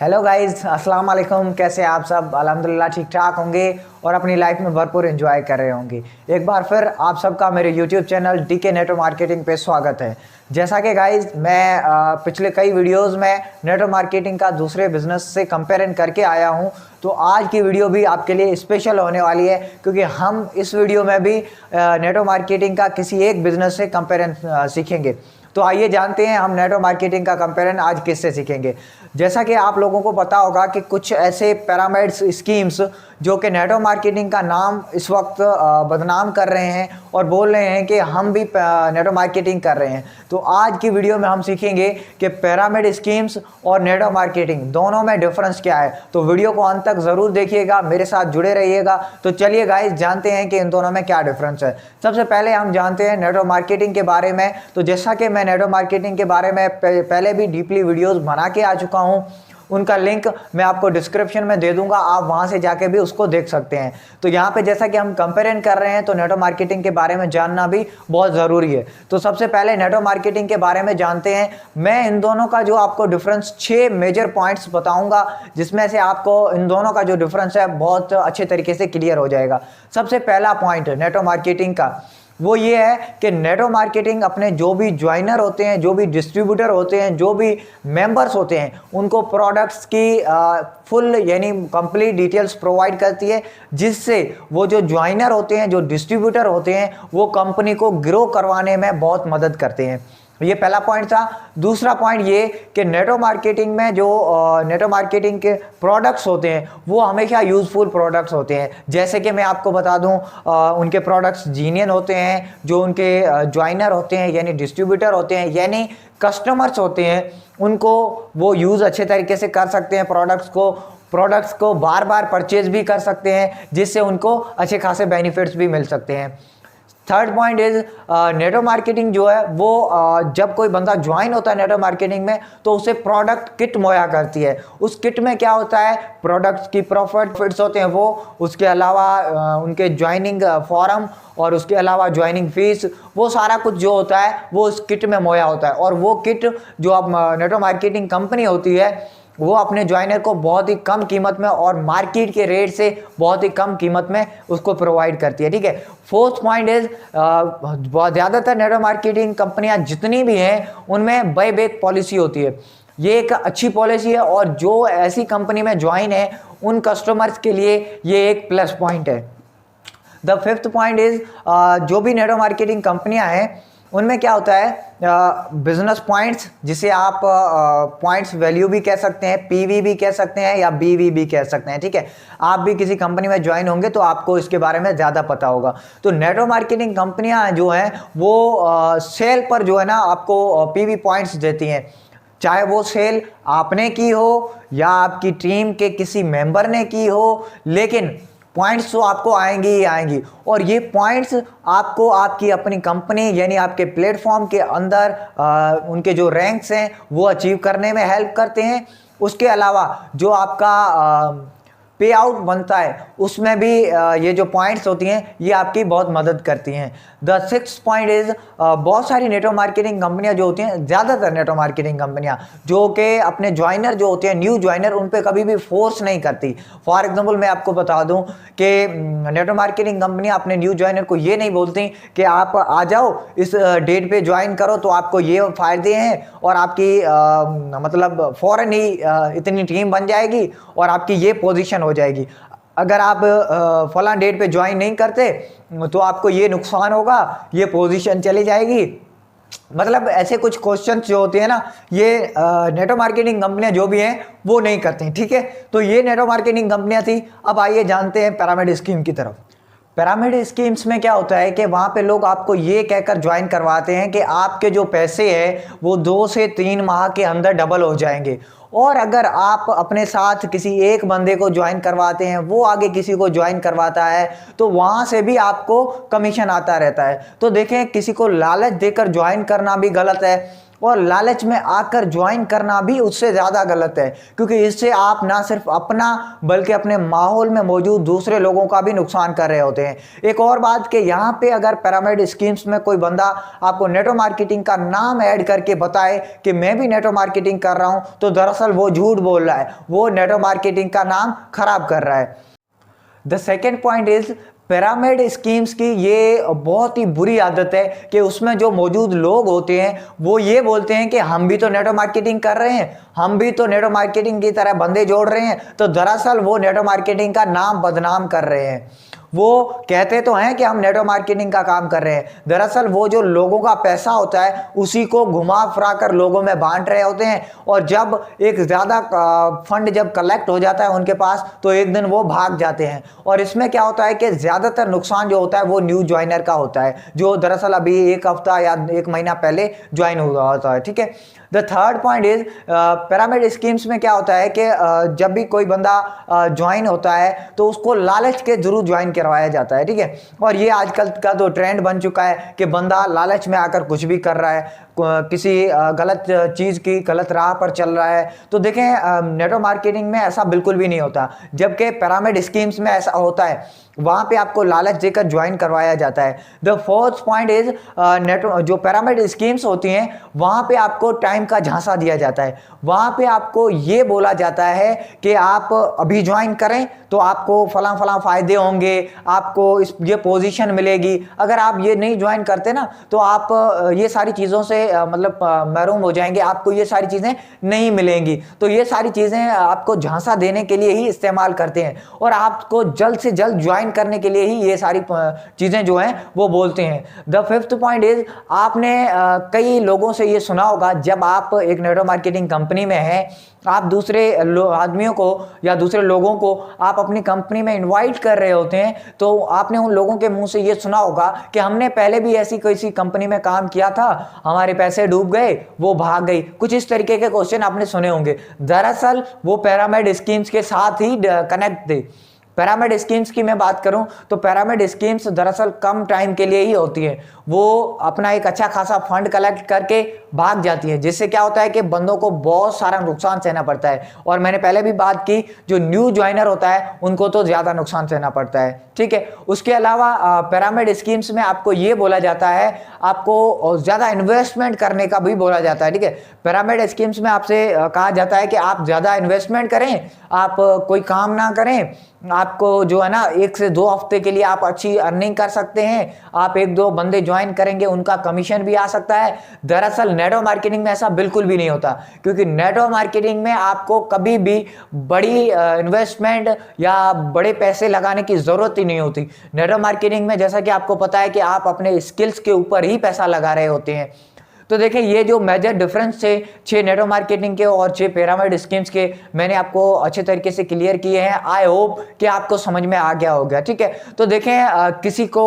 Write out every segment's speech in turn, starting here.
Hello guys, अस्सलाम वालेकुम। कैसे आप सब? अल्हम्दुलिल्लाह ठीक ठाक होंगे और अपनी लाइफ में भरपूर एंजॉय कर रहे होंगे। एक बार फिर आप सबका मेरे YouTube channel DK network marketing पे स्वागत है। जैसा कि गाइस मैं पिछले कई वीडियोस में नेटवर्क मार्केटिंग का दूसरे बिजनेस से कंपेरिजन करके आया हूं, तो आज की वीडियो भी आपके लिए स्पेशल होने वाली है क्योंकि हम इस वीडियो में भी नेटवर्क मार्केटिंग का किसी एक बिजनेस से कंपेरिजन सीखेंगे। तो आइए जानते हैं हम नेटवर्क मार्केटिंग का कंपेरिजन आज किससे सीखेंगे। जैसा कि आप लोगों को पता होगा कि कुछ ऐसे पिरामिड्स स्कीम्स जो कि नेटवर्क मार्केटिंग का नाम इस वक्त बदनाम कर रहे हैं और बोल रहे हैं कि हम भी नेटवर्क मार्केटिंग कर रहे हैं। तो आज की वीडियो में हम सीखेंगे कि पिरामिड स्कीम्स और नेटवर्क मार्केटिंग दोनों में डिफरेंस क्या है। तो वीडियो को अंत तक ज़रूर देखिएगा, मेरे साथ जुड़े रहिएगा। तो चलिए गाइस जानते हैं कि इन दोनों में क्या डिफरेंस है। सबसे पहले हम जानते हैं नेटवर्क मार्केटिंग के बारे में। तो जैसा कि मैं नेटवर्क मार्केटिंग के बारे में पहले भी डीपली वीडियोस बना के आ चुका हूं, उनका लिंक मैं आपको डिस्क्रिप्शन में दे दूंगा, आप वहां से जाके भी उसको देख सकते हैं। तो यहाँ पे जैसा कि हम कंपेरिजन कर रहे हैं तो नेटवर्क मार्केटिंग के बारे में जानना भी बहुत ज़रूरी है। तो सबसे पहले नेटवर्क मार्केटिंग के बारे में जानते हैं। मैं इन दोनों का जो आपको डिफरेंस 6 मेजर पॉइंट्स बताऊंगा, जिसमें से आपको इन दोनों का जो डिफरेंस है बहुत अच्छे तरीके से क्लियर हो जाएगा। सबसे पहला पॉइंट नेटवर्क मार्केटिंग का वो ये है कि नेटवर्क मार्केटिंग अपने जो भी ज्वाइनर होते हैं, जो भी डिस्ट्रीब्यूटर होते हैं, जो भी मेंबर्स होते हैं, उनको प्रोडक्ट्स की फुल यानी कंप्लीट डिटेल्स प्रोवाइड करती है, जिससे वो जो ज्वाइनर होते हैं, जो डिस्ट्रीब्यूटर होते हैं, वो कंपनी को ग्रो करवाने में बहुत मदद करते हैं। ये पहला पॉइंट था। दूसरा पॉइंट ये कि नेटवर्क मार्केटिंग में जो नेटवर्क मार्केटिंग के प्रोडक्ट्स होते हैं वो हमेशा यूजफुल प्रोडक्ट्स होते हैं। जैसे कि मैं आपको बता दूं, उनके प्रोडक्ट्स जीनियन होते हैं, जो उनके ज्वाइनर होते हैं यानी डिस्ट्रीब्यूटर होते हैं यानी कस्टमर्स होते हैं, उनको वो यूज़ अच्छे तरीके से कर सकते हैं। प्रोडक्ट्स को बार बार परचेज भी कर सकते हैं, जिससे उनको अच्छे खासे बेनिफिट्स भी मिल सकते हैं। Third point is network marketing जो है वो जब कोई बंदा ज्वाइन होता है नेटवर्क मार्केटिंग में तो उसे प्रोडक्ट किट मुहैया करती है। उस किट में क्या होता है, प्रोडक्ट्स की प्रॉफिट्स होते हैं वो, उसके अलावा उनके ज्वाइनिंग फॉर्म और उसके अलावा ज्वाइनिंग फीस, वो सारा कुछ जो होता है वो उस किट में मुहैया होता है। और वो किट जो आप नेटवर्क मार्केटिंग कंपनी होती है वो अपने ज्वाइनर को बहुत ही कम कीमत में और मार्केट के रेट से बहुत ही कम कीमत में उसको प्रोवाइड करती है। ठीक है। फोर्थ पॉइंट इज ज़्यादातर नेटवर्क मार्केटिंग कंपनियां जितनी भी हैं उनमें बाय बैक पॉलिसी होती है। ये एक अच्छी पॉलिसी है और जो ऐसी कंपनी में ज्वाइन है उन कस्टमर्स के लिए ये एक प्लस पॉइंट है। द फिफ्थ पॉइंट इज जो भी नेटवर्क मार्केटिंग कंपनियां हैं उनमें क्या होता है, बिजनेस पॉइंट्स, जिसे आप पॉइंट्स वैल्यू भी कह सकते हैं, पीवी भी कह सकते हैं या बीवी भी कह सकते हैं। ठीक है। आप भी किसी कंपनी में ज्वाइन होंगे तो आपको इसके बारे में ज़्यादा पता होगा। तो नेटवर्क मार्केटिंग कंपनियां जो हैं वो सेल पर जो है ना आपको पीवी पॉइंट्स देती हैं, चाहे वो सेल आपने की हो या आपकी टीम के किसी मेंबर ने की हो, लेकिन पॉइंट्स तो आपको आएंगी ही आएंगी। और ये पॉइंट्स आपको आपकी अपनी कंपनी यानी आपके प्लेटफॉर्म के अंदर उनके जो रैंक्स हैं वो अचीव करने में हेल्प करते हैं। उसके अलावा जो आपका पे आउट बनता है उसमें भी ये जो पॉइंट्स होती हैं ये आपकी बहुत मदद करती हैं। द सिक्स्थ पॉइंट इज बहुत सारी नेटवर्क मार्केटिंग कंपनियां जो होती हैं, ज़्यादातर नेटवर्क मार्केटिंग कंपनियां जो कि अपने ज्वाइनर जो होते हैं, न्यू ज्वाइनर, उन पे कभी भी फोर्स नहीं करती। फॉर एग्जांपल मैं आपको बता दूं कि नेटवर्क मार्केटिंग कंपनियां अपने न्यू ज्वाइनर को ये नहीं बोलती कि आप आ जाओ इस डेट पे ज्वाइन करो तो आपको ये फ़ायदे हैं और आपकी मतलब फ़ौरन ही इतनी टीम बन जाएगी और आपकी ये पोजीशन हो जाएगी। अगर आप फलां डेट पे ज्वाइन नहीं करते तो आपको ये नुकसान होगा, ये पोजीशन चली जाएगी। मतलब ऐसे कुछ क्वेश्चन जो होते हैं ना, ये नेटवर्क मार्केटिंग कंपनियां जो भी हैं वो नहीं करती। ठीक है। तो ये नेटवर्क मार्केटिंग कंपनियां थी। अब आइए जानते हैं पिरामिड स्कीम की तरफ। पिरामिड स्कीम्स में क्या होता है कि वहाँ पे लोग आपको ये कहकर ज्वाइन करवाते हैं कि आपके जो पैसे हैं वो 2 से 3 माह के अंदर डबल हो जाएंगे। और अगर आप अपने साथ किसी एक बंदे को ज्वाइन करवाते हैं, वो आगे किसी को ज्वाइन करवाता है, तो वहाँ से भी आपको कमीशन आता रहता है। तो देखें, किसी को लालच देकर ज्वाइन करना भी गलत है और लालच में आकर ज्वाइन करना भी उससे ज़्यादा गलत है, क्योंकि इससे आप ना सिर्फ अपना बल्कि अपने माहौल में मौजूद दूसरे लोगों का भी नुकसान कर रहे होते हैं। एक और बात कि यहाँ पे अगर पिरामिड स्कीम्स में कोई बंदा आपको नेटवर्क मार्केटिंग का नाम ऐड करके बताए कि मैं भी नेटवर्क मार्केटिंग कर रहा हूँ, तो दरअसल वो झूठ बोल रहा है, वो नेटवर्क मार्केटिंग का नाम खराब कर रहा है। The second point is pyramid schemes की ये बहुत ही बुरी आदत है कि उसमें जो मौजूद लोग होते हैं वो ये बोलते हैं कि हम भी तो नेटवर्क मार्केटिंग कर रहे हैं, हम भी तो नेटवर्क मार्केटिंग की तरह बंदे जोड़ रहे हैं, तो दरअसल वो नेटवर्क मार्केटिंग का नाम बदनाम कर रहे हैं। वो कहते तो हैं कि हम नेटवर्क मार्केटिंग का काम कर रहे हैं, दरअसल वो जो लोगों का पैसा होता है उसी को घुमा फिरा कर लोगों में बांट रहे होते हैं, और जब एक ज़्यादा फंड जब कलेक्ट हो जाता है उनके पास तो एक दिन वो भाग जाते हैं। और इसमें क्या होता है कि ज़्यादातर नुकसान जो होता है वो न्यू ज्वाइनर का होता है, जो दरअसल अभी एक हफ्ता या एक महीना पहले ज्वाइन हुआ होता है। ठीक है, the third point is pyramid schemes में क्या होता है कि जब भी कोई बंदा ज्वाइन होता है तो उसको लालच के जरूर ज्वाइन करवाया जाता है। ठीक है, और ये आजकल का तो ट्रेंड बन चुका है कि बंदा लालच में आकर कुछ भी कर रहा है, किसी गलत चीज़ की गलत राह पर चल रहा है। तो देखें नेटवर्क मार्केटिंग में ऐसा बिल्कुल भी नहीं होता, जबकि पिरामिड स्कीम्स में ऐसा होता है, वहाँ पे आपको लालच देकर ज्वाइन करवाया जाता है। द फोर्थ पॉइंट इज जो पिरामिड स्कीम्स होती हैं वहाँ पे आपको टाइम का झांसा दिया जाता है, वहाँ पे आपको ये बोला जाता है कि आप अभी ज्वाइन करें तो आपको फलां फलां फ़ायदे होंगे, आपको ये पोजीशन मिलेगी, अगर आप ये नहीं ज्वाइन करते ना तो आप ये सारी चीज़ों से मतलब महरूम हो जाएंगे, आपको ये सारी चीज़ें नहीं मिलेंगी। तो ये सारी चीज़ें आपको झांसा देने के लिए ही इस्तेमाल करते हैं और आपको जल्द से जल्द ज्वाइन करने के लिए ही ये सारी चीज़ें जो हैं वो बोलते हैं। द फिफ्थ पॉइंट इज आपने कई लोगों से ये सुना होगा, जब आप एक नेटवर्क मार्केटिंग कंपनी में हैं, आप दूसरे आदमियों को या दूसरे लोगों को आप अपनी कंपनी में इनवाइट कर रहे होते हैं, तो आपने उन लोगों के मुंह से ये सुना होगा कि हमने पहले भी ऐसी किसी कंपनी में काम किया था, हमारे पैसे डूब गए, वो भाग गई, कुछ इस तरीके के क्वेश्चन आपने सुने होंगे। दरअसल वो पिरामिड स्कीम्स के साथ ही कनेक्ट थे। पिरामिड स्कीम्स की मैं बात करूं तो पिरामिड स्कीम्स दरअसल कम टाइम के लिए ही होती है, वो अपना एक अच्छा खासा फंड कलेक्ट करके भाग जाती है, जिससे क्या होता है कि बंदों को बहुत सारा नुकसान सहना पड़ता है। और मैंने पहले भी बात की, जो न्यू ज्वाइनर होता है उनको तो ज़्यादा नुकसान सहना पड़ता है। ठीक है, उसके अलावा पिरामिड स्कीम्स में आपको ये बोला जाता है, आपको ज़्यादा इन्वेस्टमेंट करने का भी बोला जाता है। ठीक है, पिरामिड स्कीम्स में आपसे कहा जाता है कि आप ज़्यादा इन्वेस्टमेंट करें, आप कोई काम ना करें, आपको जो है ना 1 से 2 हफ्ते के लिए आप अच्छी अर्निंग कर सकते हैं, आप 1-2 बंदे ज्वाइन करेंगे उनका कमीशन भी आ सकता है। दरअसल नेटवर्क मार्केटिंग में ऐसा बिल्कुल भी नहीं होता, क्योंकि नेटवर्क मार्केटिंग में आपको कभी भी बड़ी इन्वेस्टमेंट या बड़े पैसे लगाने की ज़रूरत ही नहीं होती। नेटवर्क मार्केटिंग में जैसा कि आपको पता है कि आप अपने स्किल्स के ऊपर ही पैसा लगा रहे होते हैं। तो देखिए ये जो मेजर डिफरेंस थे 6 नेटवर्क मार्केटिंग के और 6 पिरामिड स्कीम्स के, मैंने आपको अच्छे तरीके से क्लियर किए हैं। आई होप कि आपको समझ में आ गया होगा। ठीक है, तो देखें किसी को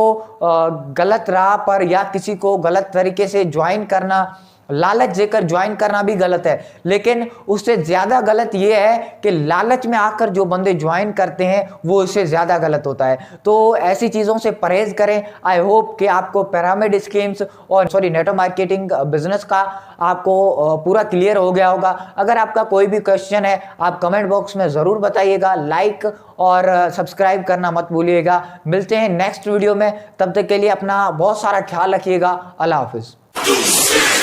गलत राह पर या किसी को गलत तरीके से ज्वाइन करना, लालच देकर ज्वाइन करना भी गलत है, लेकिन उससे ज़्यादा गलत ये है कि लालच में आकर जो बंदे ज्वाइन करते हैं वो इससे ज़्यादा गलत होता है। तो ऐसी चीज़ों से परहेज करें। आई होप कि आपको पिरामिड स्कीम्स और नेटवर्क मार्केटिंग बिजनेस का आपको पूरा क्लियर हो गया होगा। अगर आपका कोई भी क्वेश्चन है आप कमेंट बॉक्स में ज़रूर बताइएगा, लाइक और सब्सक्राइब करना मत भूलिएगा। मिलते हैं नेक्स्ट वीडियो में, तब तक के लिए अपना बहुत सारा ख्याल रखिएगा। अल्लाह हाफिज़।